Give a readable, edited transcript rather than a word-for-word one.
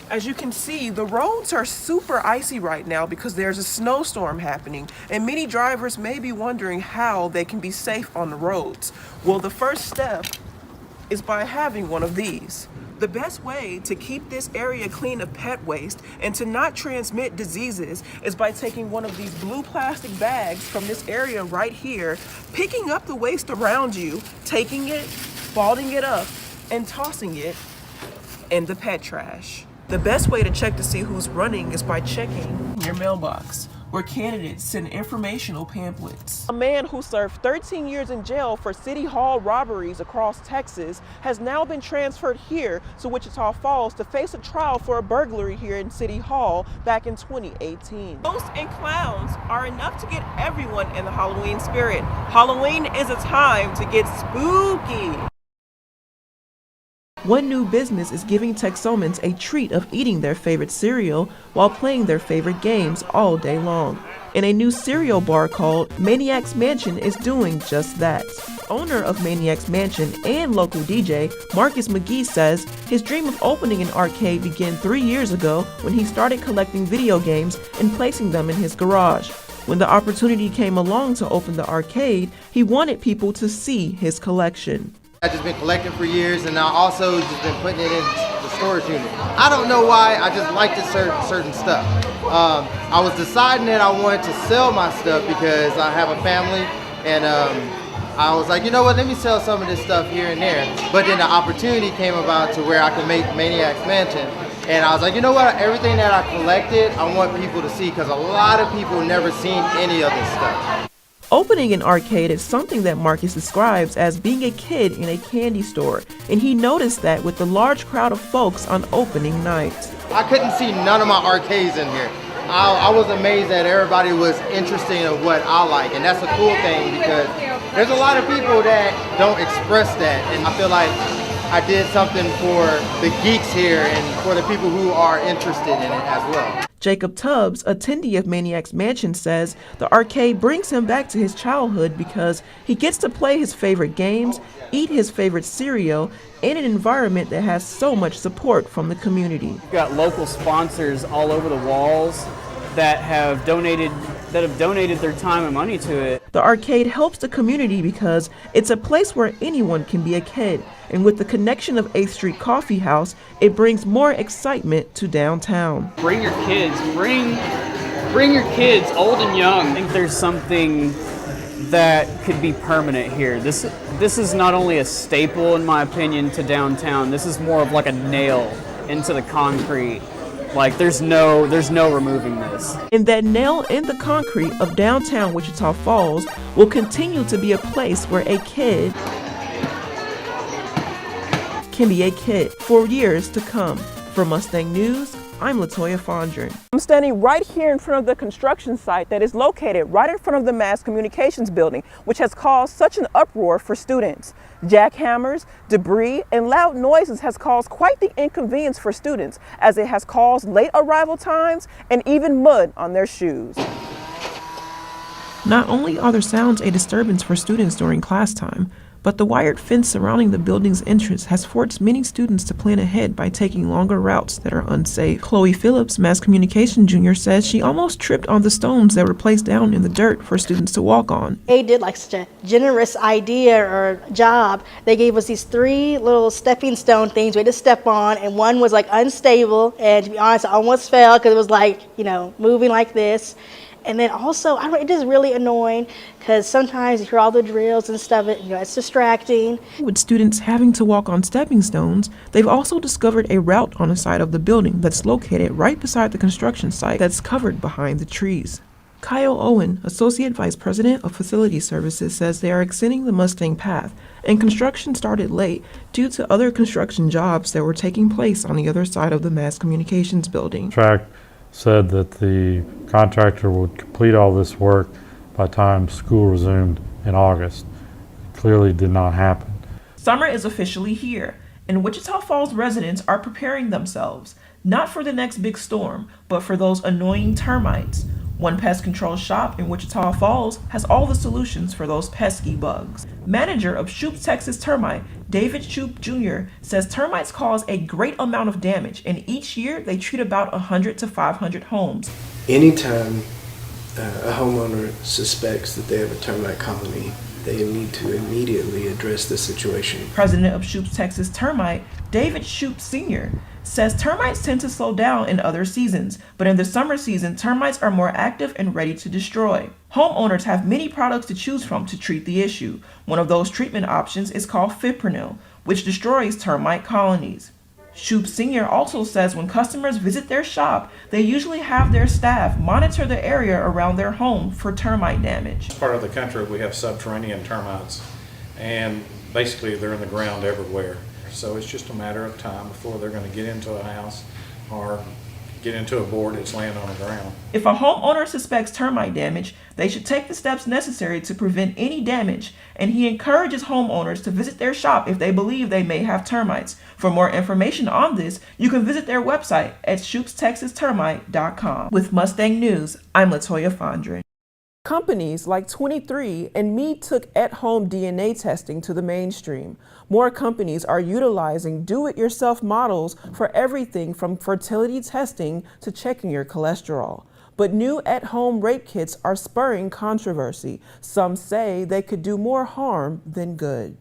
As you can see, the roads are super icy right now because there's a snowstorm happening, and many drivers may be wondering how they can be safe on the roads. Well, the first step is by having one of these. The best way to keep this area clean of pet waste and to not transmit diseases is by taking one of these blue plastic bags from this area right here, picking up the waste around you, taking it, folding it up, and tossing it in the pet trash. The best way to check to see who's running is by checking your mailbox, where candidates send informational pamphlets. A man who served 13 years in jail for City Hall robberies across Texas has now been transferred here to Wichita Falls to face a trial for a burglary here in City Hall back in 2018. Ghosts and clowns are enough to get everyone in the Halloween spirit. Halloween is a time to get spooky. One new business is giving Texomans a treat of eating their favorite cereal while playing their favorite games all day long. And a new cereal bar called Maniac's Mansion is doing just that. Owner of Maniac's Mansion and local DJ, Marcus McGee, says his dream of opening an arcade began 3 years ago when he started collecting video games and placing them in his garage. When the opportunity came along to open the arcade, he wanted people to see his collection. I've just been collecting for years, and I also just been putting it in the storage unit. I don't know why, I just like this certain stuff. I was deciding that I wanted to sell my stuff because I have a family, and I was like, you know what, let me sell some of this stuff here and there. But then the opportunity came about to where I could make Maniac's Mansion. And I was like, you know what, everything that I collected, I want people to see, because a lot of people never seen any of this stuff. Opening an arcade is something that Marcus describes as being a kid in a candy store, and he noticed that with the large crowd of folks on opening night. I couldn't see none of my arcades in here. I was amazed that everybody was interested in what I like, and that's a cool thing because there's a lot of people that don't express that, and I feel like I did something for the geeks here and for the people who are interested in it as well. Jacob Tubbs, attendee of Maniac's Mansion, says the arcade brings him back to his childhood because he gets to play his favorite games, eat his favorite cereal, in an environment that has so much support from the community. We've got local sponsors all over the walls that have donated their time and money to it. The arcade helps the community because it's a place where anyone can be a kid, and with the connection of 8th Street Coffee House, it brings more excitement to downtown. Bring your kids, bring your kids, old and young. I think there's something that could be permanent here. This is not only a staple, in my opinion, to downtown. This is more of like a nail into the concrete. Like there's no removing this. And that nail in the concrete of downtown Wichita Falls will continue to be a place where a kid can be a kid for years to come. For Mustang News, I'm Latoya Fondren. I'm standing right here in front of the construction site that is located right in front of the Mass Communications building, which has caused such an uproar for students. Jackhammers, debris, and loud noises has caused quite the inconvenience for students, as it has caused late arrival times and even mud on their shoes. Not only are the sounds a disturbance for students during class time, but the wired fence surrounding the building's entrance has forced many students to plan ahead by taking longer routes that are unsafe. Chloe Phillips, Mass Communication Junior, says she almost tripped on the stones that were placed down in the dirt for students to walk on. They did like such a generous idea or job. They gave us these 3 little stepping stone things we had to step on, and one was like unstable, and to be honest, I almost fell because it was like, moving like this. And then also, it is really annoying because sometimes you hear all the drills and stuff, it's distracting. With students having to walk on stepping stones, they've also discovered a route on the side of the building that's located right beside the construction site that's covered behind the trees. Kyle Owen, Associate Vice President of Facility Services, says they are extending the Mustang path, and construction started late due to other construction jobs that were taking place on the other side of the Mass Communications building. Track said that the contractor would complete all this work by the time school resumed in August. It clearly did not happen. Summer is officially here, and Wichita Falls residents are preparing themselves, not for the next big storm, but for those annoying termites. One pest control shop in Wichita Falls has all the solutions for those pesky bugs. Manager of Shoup Texas Termite, David Shoup Jr. says termites cause a great amount of damage, and each year they treat about 100 to 500 homes. Anytime a homeowner suspects that they have a termite colony, they need to immediately address the situation. President of Shoup's Texas Termite, David Shoup Sr., says termites tend to slow down in other seasons, but in the summer season, termites are more active and ready to destroy. Homeowners have many products to choose from to treat the issue. One of those treatment options is called fipronil, which destroys termite colonies. Shoup Sr. also says when customers visit their shop, they usually have their staff monitor the area around their home for termite damage. Part of the country we have subterranean termites, and basically they're in the ground everywhere. So it's just a matter of time before they're going to get into a house or get into a board that's laying on the ground. If a homeowner suspects termite damage, they should take the steps necessary to prevent any damage, and he encourages homeowners to visit their shop if they believe they may have termites. For more information on this, you can visit their website at shoupstexastermite.com. With Mustang News, I'm Latoya Fondren. Companies like 23 and Me took at-home DNA testing to the mainstream. More companies are utilizing do-it-yourself models for everything from fertility testing to checking your cholesterol. But new at-home rape kits are spurring controversy. Some say they could do more harm than good.